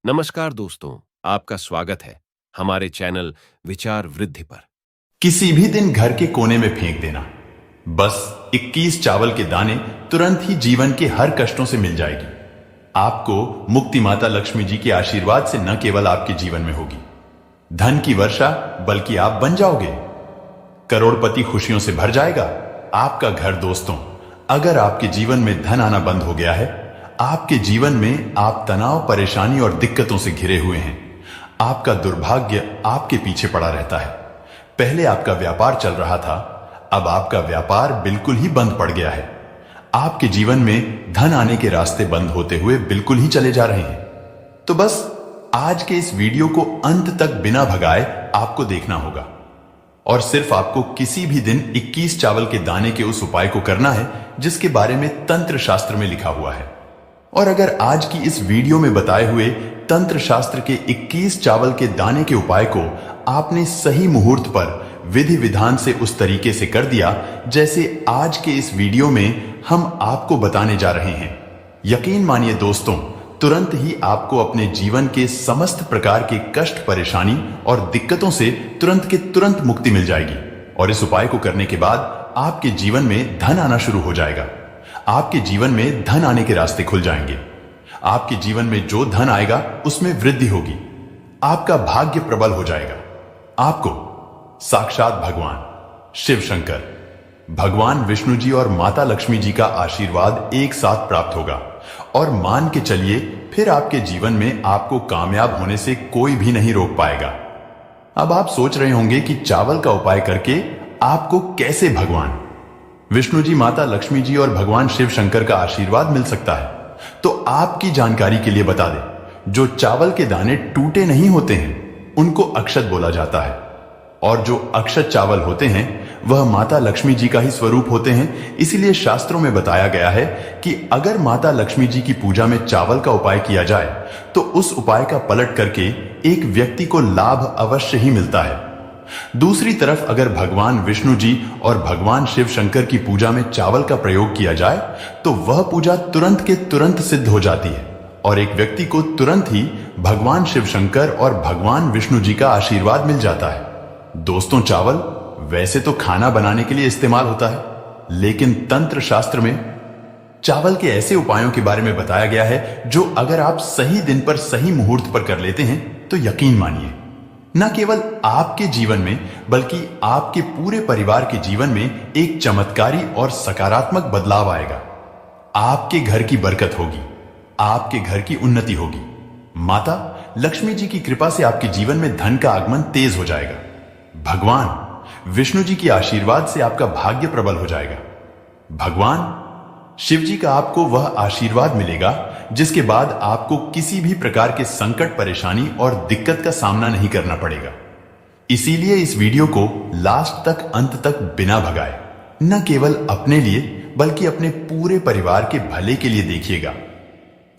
नमस्कार दोस्तों, आपका स्वागत है हमारे चैनल विचार वृद्धि पर। किसी भी दिन घर के कोने में फेंक देना। बस 21 चावल के दाने तुरंत ही जीवन के हर कष्टों से मिल जाएगी। आपको मुक्ति माता लक्ष्मी जी के आशीर्वाद से न केवल आपके जीवन में होगी धन की वर्षा, बल्कि आप बन जाओगे करोड़पति। खुशियों से भर जाएगा आपका घर। दोस्तों, अगर आपके जीवन में धन आना बंद हो गया है, आपके जीवन में आप तनाव, परेशानी और दिक्कतों से घिरे हुए हैं, आपका दुर्भाग्य आपके पीछे पड़ा रहता है। पहले आपका व्यापार चल रहा था, अब आपका व्यापार बिल्कुल ही बंद पड़ गया है। आपके जीवन में धन आने के रास्ते बंद होते हुए बिल्कुल ही चले जा रहे हैं। तो बस आज के इस वीडियो को अंत तक बिना भगाए आपको देखना होगा और सिर्फ आपको किसी भी दिन 21 चावल के दाने के उस उपाय को करना है जिसके बारे में तंत्र शास्त्र में लिखा हुआ है। और अगर आज की इस वीडियो में बताए हुए तंत्र शास्त्र के 21 चावल के दाने के उपाय को आपने सही मुहूर्त पर विधि विधान से उस तरीके से कर दिया जैसे आज के इस वीडियो में हम आपको बताने जा रहे हैं, यकीन मानिए दोस्तों, तुरंत ही आपको अपने जीवन के समस्त प्रकार के कष्ट, परेशानी और दिक्कतों से तुरंत के तुरंत मुक्ति मिल जाएगी। और इस उपाय को करने के बाद आपके जीवन में धन आना शुरू हो जाएगा। आपके जीवन में धन आने के रास्ते खुल जाएंगे। आपके जीवन में जो धन आएगा उसमें वृद्धि होगी। आपका भाग्य प्रबल हो जाएगा। आपको साक्षात भगवान शिव शंकर, भगवान विष्णु जी और माता लक्ष्मी जी का आशीर्वाद एक साथ प्राप्त होगा। और मान के चलिए, फिर आपके जीवन में आपको कामयाब होने से कोई भी नहीं रोक पाएगा। अब आप सोच रहे होंगे कि चावल का उपाय करके आपको कैसे भगवान विष्णु जी, माता लक्ष्मी जी और भगवान शिव शंकर का आशीर्वाद मिल सकता है। तो आपकी जानकारी के लिए बता दें, जो चावल के दाने टूटे नहीं होते हैं उनको अक्षत बोला जाता है। और जो अक्षत चावल होते हैं वह माता लक्ष्मी जी का ही स्वरूप होते हैं। इसीलिए शास्त्रों में बताया गया है कि अगर माता लक्ष्मी जी की पूजा में चावल का उपाय किया जाए तो उस उपाय का पलट करके एक व्यक्ति को लाभ अवश्य ही मिलता है। दूसरी तरफ अगर भगवान विष्णु जी और भगवान शिव शंकर की पूजा में चावल का प्रयोग किया जाए तो वह पूजा तुरंत के तुरंत सिद्ध हो जाती है और एक व्यक्ति को तुरंत ही भगवान शिव शंकर और भगवान विष्णु जी का आशीर्वाद मिल जाता है। दोस्तों, चावल वैसे तो खाना बनाने के लिए इस्तेमाल होता है, लेकिन तंत्र शास्त्र में चावल के ऐसे उपायों के बारे में बताया गया है जो अगर आप सही दिन पर, सही मुहूर्त पर कर लेते हैं तो यकीन मानिए, न केवल आपके जीवन में बल्कि आपके पूरे परिवार के जीवन में एक चमत्कारी और सकारात्मक बदलाव आएगा। आपके घर की बरकत होगी, आपके घर की उन्नति होगी। माता लक्ष्मी जी की कृपा से आपके जीवन में धन का आगमन तेज हो जाएगा। भगवान विष्णु जी के आशीर्वाद से आपका भाग्य प्रबल हो जाएगा। भगवान शिव जी का आपको वह आशीर्वाद मिलेगा जिसके बाद आपको किसी भी प्रकार के संकट, परेशानी और दिक्कत का सामना नहीं करना पड़ेगा। इसीलिए इस वीडियो को लास्ट तक, अंत तक बिना भगाए न केवल अपने लिए बल्कि अपने पूरे परिवार के भले के लिए देखिएगा।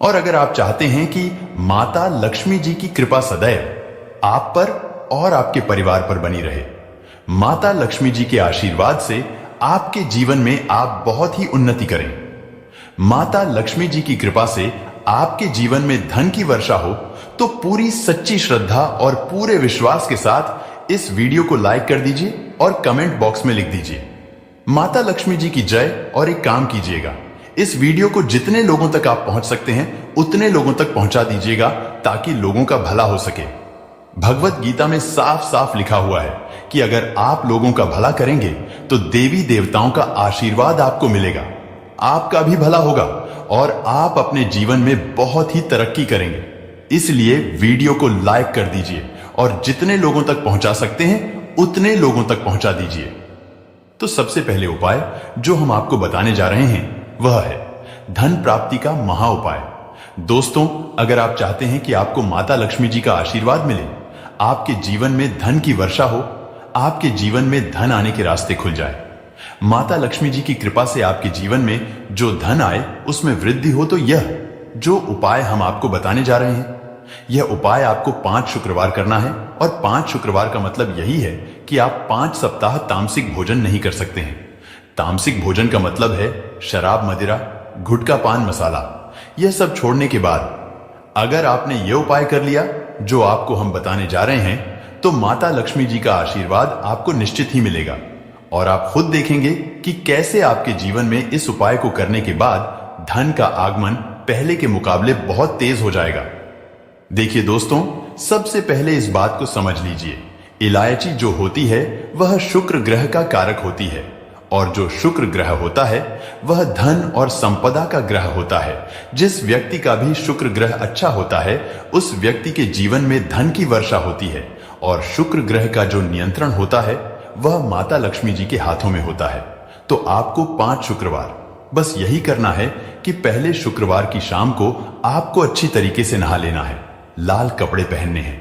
और अगर आप चाहते हैं कि माता लक्ष्मी जी की कृपा सदैव आप पर और आपके परिवार पर बनी रहे, माता लक्ष्मी जी के आशीर्वाद से आपके जीवन में आप बहुत ही उन्नति करें, माता लक्ष्मी जी की कृपा से आपके जीवन में धन की वर्षा हो, तो पूरी सच्ची श्रद्धा और पूरे विश्वास के साथ इस वीडियो को लाइक कर दीजिए और कमेंट बॉक्स में लिख दीजिए माता लक्ष्मी जी की जय। और एक काम कीजिएगा, इस वीडियो को जितने लोगों तक आप पहुंच सकते हैं उतने लोगों तक पहुंचा दीजिएगा ताकि लोगों का भला हो सके। भगवत गीता में साफ साफ लिखा हुआ है कि अगर आप लोगों का भला करेंगे तो देवी देवताओं का आशीर्वाद आपको मिलेगा, आपका भी भला होगा और आप अपने जीवन में बहुत ही तरक्की करेंगे। इसलिए वीडियो को लाइक कर दीजिए और जितने लोगों तक पहुंचा सकते हैं उतने लोगों तक पहुंचा दीजिए। तो सबसे पहले उपाय जो हम आपको बताने जा रहे हैं वह है धन प्राप्ति का महा उपाय। दोस्तों, अगर आप चाहते हैं कि आपको माता लक्ष्मी जी का आशीर्वाद मिले, आपके जीवन में धन की वर्षा हो, आपके जीवन में धन आने के रास्ते खुल जाए, माता लक्ष्मी जी की कृपा से आपके जीवन में जो धन आए उसमें वृद्धि हो, तो यह जो उपाय हम आपको बताने जा रहे हैं, यह उपाय आपको 5 शुक्रवार करना है। और 5 शुक्रवार का मतलब यही है कि आप 5 सप्ताह तामसिक भोजन नहीं कर सकते हैं। तामसिक भोजन का मतलब है शराब, मदिरा, गुटखा, पान मसाला, यह सब छोड़ने के बाद अगर आपने ये उपाय कर लिया जो आपको हम बताने जा रहे हैं, तो माता लक्ष्मी जी का आशीर्वाद आपको निश्चित ही मिलेगा और आप खुद देखेंगे कि कैसे आपके जीवन में इस उपाय को करने के बाद धन का आगमन पहले के मुकाबले बहुत तेज हो जाएगा। देखिए दोस्तों, सबसे पहले इस बात को समझ लीजिए, इलायची जो होती है वह शुक्र ग्रह का कारक होती है और जो शुक्र ग्रह होता है वह धन और संपदा का ग्रह होता है। जिस व्यक्ति का भी शुक्र ग्रह अच्छा होता है उस व्यक्ति के जीवन में धन की वर्षा होती है और शुक्र ग्रह का जो नियंत्रण होता है वह माता लक्ष्मी जी के हाथों में होता है। तो आपको 5 शुक्रवार बस यही करना है कि पहले शुक्रवार की शाम को आपको अच्छी तरीके से नहा लेना है, लाल कपड़े पहनने हैं।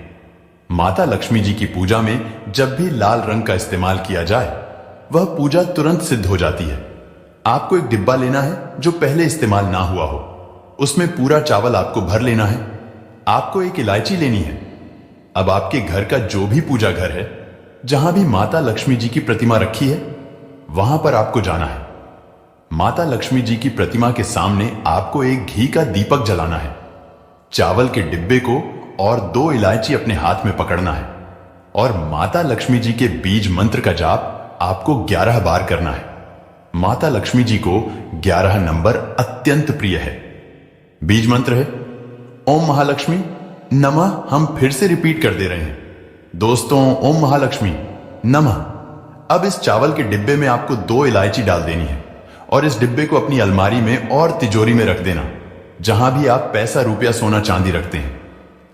माता लक्ष्मी जी की पूजा में जब भी लाल रंग का इस्तेमाल किया जाए वह पूजा तुरंत सिद्ध हो जाती है। आपको एक डिब्बा लेना है जो पहले इस्तेमाल ना हुआ हो, उसमें पूरा चावल आपको भर लेना है। आपको एक इलायची लेनी है। अब आपके घर का जो भी पूजा घर है, जहां भी माता लक्ष्मी जी की प्रतिमा रखी है, वहां पर आपको जाना है। माता लक्ष्मी जी की प्रतिमा के सामने आपको एक घी का दीपक जलाना है। चावल के डिब्बे को और 2 इलायची अपने हाथ में पकड़ना है और माता लक्ष्मी जी के बीज मंत्र का जाप आपको 11 बार करना है। माता लक्ष्मी जी को 11 नंबर अत्यंत प्रिय है। बीज मंत्र है ओम महालक्ष्मी नमः। हम फिर से रिपीट कर दे रहे हैं दोस्तों, ओम महालक्ष्मी नमः। अब इस चावल के डिब्बे में आपको 2 इलायची डाल देनी है और इस डिब्बे को अपनी अलमारी में और तिजोरी में रख देना, जहां भी आप पैसा, रुपया, सोना, चांदी रखते हैं।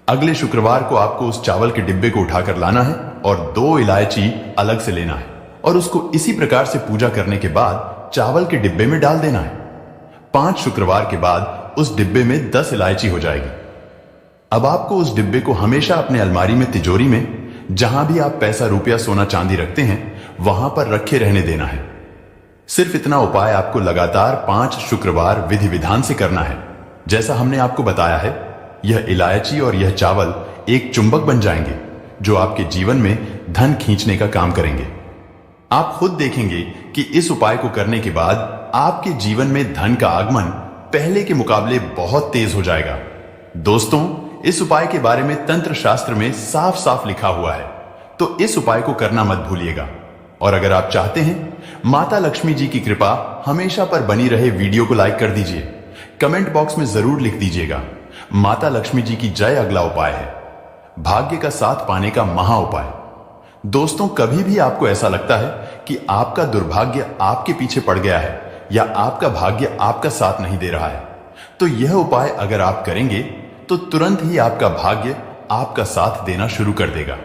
अगले शुक्रवार को आपको उस चावल के डिब्बे को उठाकर लाना है और 2 इलायची अलग से लेना है और उसको इसी प्रकार से पूजा करने के बाद चावल के डिब्बे में डाल देना है। 5 शुक्रवार के बाद उस डिब्बे में 10 इलायची हो जाएगी। अब आपको उस डिब्बे को हमेशा अपने अलमारी में, तिजोरी में, जहां भी आप पैसा, रुपया, सोना, चांदी रखते हैं, वहां पर रखे रहने देना है। सिर्फ इतना उपाय आपको लगातार 5 शुक्रवार विधि विधान से करना है। जैसा हमने आपको बताया है, यह इलायची और यह चावल एक चुंबक बन जाएंगे जो आपके जीवन में धन खींचने का काम करेंगे। आप खुद देखेंगे कि इस उपाय को करने के बाद आपके जीवन में धन का आगमन पहले के मुकाबले बहुत तेज हो जाएगा। दोस्तों, इस उपाय के बारे में तंत्र शास्त्र में साफ साफ लिखा हुआ है, तो इस उपाय को करना मत भूलिएगा। और अगर आप चाहते हैं माता लक्ष्मी जी की कृपा हमेशा पर बनी रहे, वीडियो को लाइक कर दीजिए, कमेंट बॉक्स में जरूर लिख दीजिएगा माता लक्ष्मी जी की जय। अगला उपाय है भाग्य का साथ पाने का महा उपाय। दोस्तों, कभी भी आपको ऐसा लगता है कि आपका दुर्भाग्य आपके पीछे पड़ गया है या आपका भाग्य आपका साथ नहीं दे रहा है, तो यह उपाय अगर आप करेंगे तो तुरंत ही आपका भाग्य आपका साथ देना शुरू कर देगा।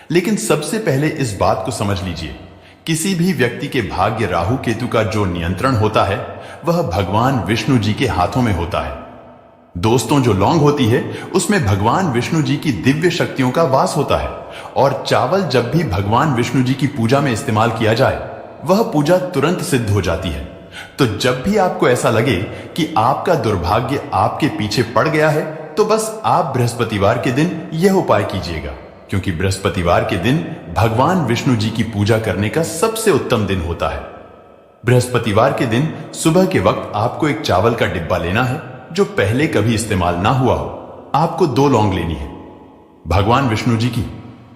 लेकिन सबसे पहले इस बात को समझ लीजिए, किसी भी व्यक्ति के भाग्य राहु केतु का जो नियंत्रण होता है वह भगवान विष्णु जी के हाथों में होता है। दोस्तों, जो लौंग होती है उसमें भगवान विष्णु जी की दिव्य शक्तियों का वास होता है और चावल जब भी भगवान विष्णु जी की पूजा में इस्तेमाल किया जाए वह पूजा तुरंत सिद्ध हो जाती है। तो जब भी आपको ऐसा लगे कि आपका दुर्भाग्य आपके पीछे पड़ गया है, तो बस आप बृहस्पतिवार के दिन यह उपाय कीजिएगा, क्योंकि बृहस्पतिवार के दिन भगवान विष्णु जी की पूजा करने का सबसे उत्तम दिन होता है। बृहस्पतिवार के दिन सुबह के वक्त आपको एक चावल का डिब्बा लेना है जो पहले कभी इस्तेमाल ना हुआ हो। आपको 2 लौंग लेनी है। भगवान विष्णु जी की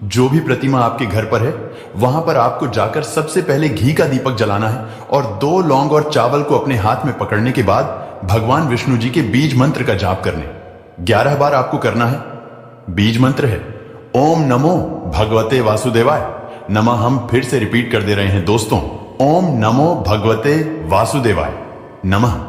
जो भी प्रतिमा आपके घर पर है वहां पर आपको जाकर सबसे पहले घी का दीपक जलाना है और 2 लौंग और चावल को अपने हाथ में पकड़ने के बाद भगवान विष्णु जी के बीज मंत्र का जाप करने 11 बार आपको करना है। बीज मंत्र है ओम नमो भगवते वासुदेवाय नमः। हम फिर से रिपीट कर दे रहे हैं दोस्तों, ओम नमो भगवते वासुदेवाय नमः।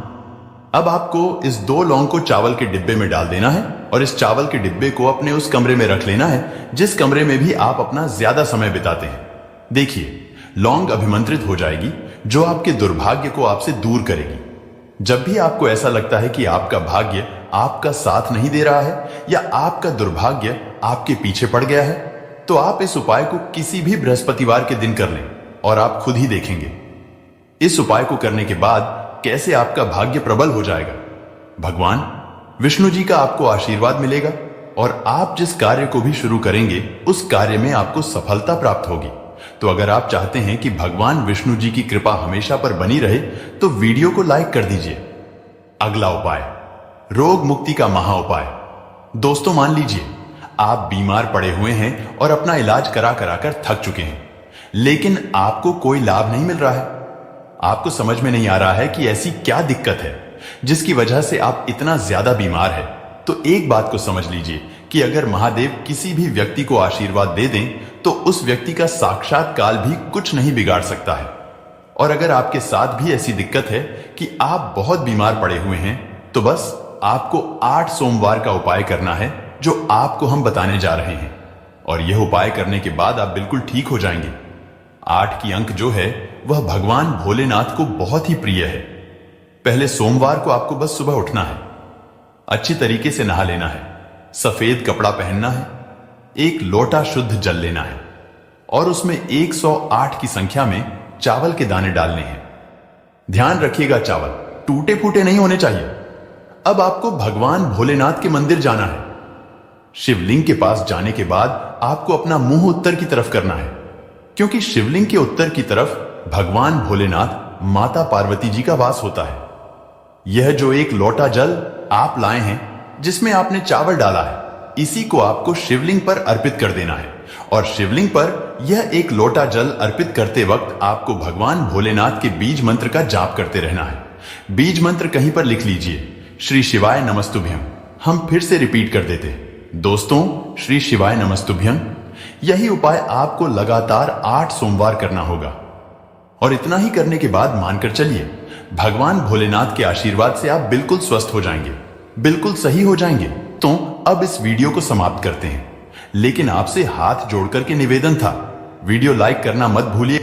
अब आपको इस 2 लौंग को चावल के डिब्बे में डाल देना है और इस चावल के डिब्बे को अपने उस कमरे में रख लेना है जिस कमरे में भी आप अपना ज्यादा समय बिताते हैं। देखिए, लौंग अभिमंत्रित हो जाएगी जो आपके दुर्भाग्य को आपसे दूर करेगी। जब भी आपको ऐसा लगता है कि आपका भाग्य आपका साथ नहीं दे रहा है या आपका दुर्भाग्य आपके पीछे पड़ गया है, तो आप इस उपाय को किसी भी बृहस्पतिवार के दिन कर लें और आप खुद ही देखेंगे इस उपाय को करने के बाद कैसे आपका भाग्य प्रबल हो जाएगा। भगवान विष्णु जी का आपको आशीर्वाद मिलेगा और आप जिस कार्य को भी शुरू करेंगे उस कार्य में आपको सफलता प्राप्त होगी। तो अगर आप चाहते हैं कि भगवान विष्णु जी की कृपा हमेशा पर बनी रहे तो वीडियो को लाइक कर दीजिए। अगला उपाय रोग मुक्ति का महा उपाय। दोस्तों मान लीजिए आप बीमार पड़े हुए हैं और अपना इलाज करा करा कर थक चुके हैं, लेकिन आपको कोई लाभ नहीं मिल रहा है। आपको समझ में नहीं आ रहा है कि ऐसी क्या दिक्कत है जिसकी वजह से आप इतना ज्यादा बीमार है। तो एक बात को समझ लीजिए कि अगर महादेव किसी भी व्यक्ति को आशीर्वाद दे दें तो उस व्यक्ति का साक्षात काल भी कुछ नहीं बिगाड़ सकता है। और अगर आपके साथ भी ऐसी दिक्कत है कि आप बहुत बीमार पड़े हुए हैं, तो बस आपको 8 सोमवार का उपाय करना है जो आपको हम बताने जा रहे हैं। और यह उपाय करने के बाद आप बिल्कुल ठीक हो जाएंगे। 8 की अंक जो है वह भगवान भोलेनाथ को बहुत ही प्रिय है। पहले सोमवार को आपको बस सुबह उठना है, अच्छी तरीके से नहा लेना है, सफेद कपड़ा पहनना है, एक लोटा शुद्ध जल लेना है और उसमें 108 की संख्या में चावल के दाने डालने हैं। ध्यान रखिएगा चावल टूटे फूटे नहीं होने चाहिए। अब आपको भगवान भोलेनाथ के मंदिर जाना है। शिवलिंग के पास जाने के बाद आपको अपना मुंह उत्तर की तरफ करना है, क्योंकि शिवलिंग के उत्तर की तरफ भगवान भोलेनाथ माता पार्वती जी का वास होता है। यह जो एक लोटा जल आप लाए हैं जिसमें आपने चावल डाला है, इसी को आपको शिवलिंग पर अर्पित कर देना है। और शिवलिंग पर यह एक लोटा जल अर्पित करते वक्त आपको भगवान भोलेनाथ के बीज मंत्र का जाप करते रहना है। बीज मंत्र कहीं पर लिख लीजिए, श्री शिवाय नमस्तुभ्यं। हम फिर से रिपीट कर देते हैं दोस्तों, श्री शिवाय नमस्तुभ्यं। यही उपाय आपको लगातार 8 सोमवार करना होगा। और इतना ही करने के बाद मानकर चलिए भगवान भोलेनाथ के आशीर्वाद से आप बिल्कुल स्वस्थ हो जाएंगे, बिल्कुल सही हो जाएंगे। तो अब इस वीडियो को समाप्त करते हैं, लेकिन आपसे हाथ जोड़कर के निवेदन था, वीडियो लाइक करना मत भूलिए।